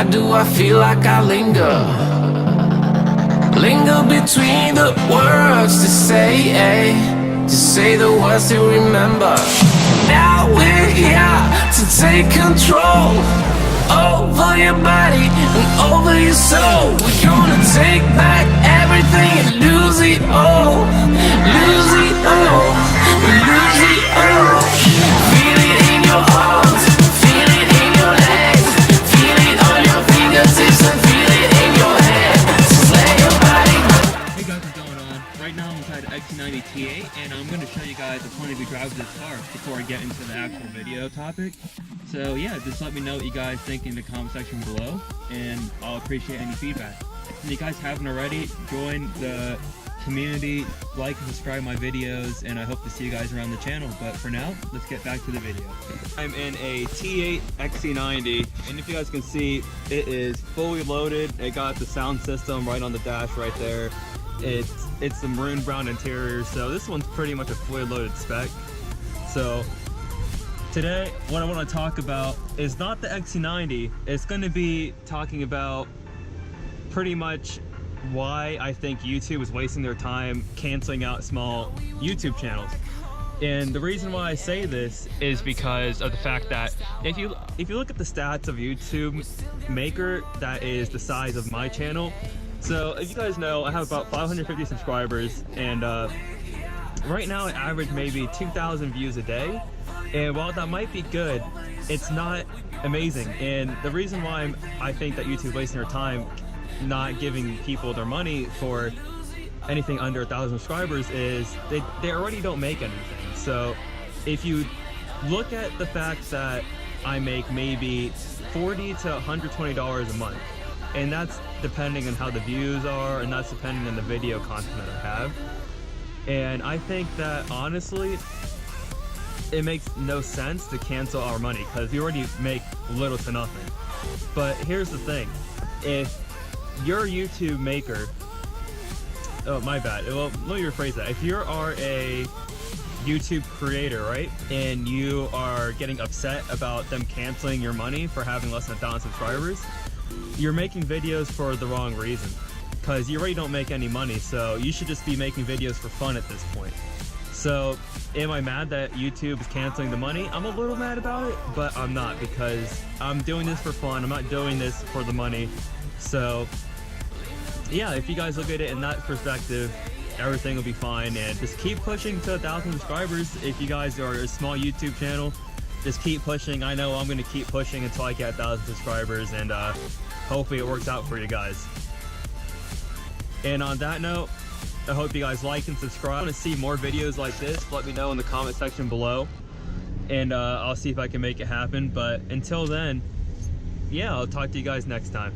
Why do I feel like I linger? Linger between the words to say the words to remember. Now we're here to take control over your body and over your soul. We're gonna take back everything and lose it all. Lose it all. Lose it all. Feel it in your arms, feel it in your legs, feel it on your fingertips and feel it in your head. Just let your body go. Hey guys, what's going on? Right now I'm inside the XC90 T8 and I'm going to show you guys the point of view drive of this car before I get into the actual video topic. So yeah, just let me know what you guys think in the comment section below and I'll appreciate any feedback. If you guys haven't already, join the community, like and subscribe my videos, and I hope to see you guys around the channel. But for now, let's get back to the video. I'm in a T8 XC90 and if you guys can see, it is fully loaded. It got the sound system right on the dash right there. It's the maroon brown interior, so this one's pretty much a fully loaded spec. So today what I want to talk about is not the XC90. It's going to be talking about pretty much why I think YouTube is wasting their time canceling out small YouTube channels. And the reason why I say this is because of the fact that if you look at the stats of YouTube Maker, that is the size of my channel. So if you guys know, I have about 550 subscribers, and right now I average maybe 2,000 views a day. And while that might be good, it's not amazing. And the reason why I think that YouTube is wasting their time not giving people their money for anything under 1,000 subscribers is they already don't make anything. So if you look at the fact that I make maybe $40 to $120 a month, and that's depending on how the views are, and that's depending on the video content that I have. And I think that honestly, it makes no sense to cancel our money because we already make little to nothing. But here's the thing, if you're a YouTube maker, oh my bad, well let me rephrase that. If you are a YouTube creator, right, and you are getting upset about them canceling your money for having less than 1,000 subscribers, you're making videos for the wrong reason, because you already don't make any money, so you should just be making videos for fun at this point. So am I mad that YouTube is canceling the money? I'm a little mad about it, but I'm not, because I'm doing this for fun. I'm not doing this for the money. So yeah, if you guys look at it in that perspective, everything will be fine, and just keep pushing to 1,000 subscribers. If you guys are a small YouTube channel, just keep pushing. I know I'm going to keep pushing until I get 1,000 subscribers, and hopefully it works out for you guys. And on that note, I hope you guys like and subscribe. I want to see more videos like this. Let me know in the comment section below, and I'll see if I can make it happen. But until then, yeah, I'll talk to you guys next time.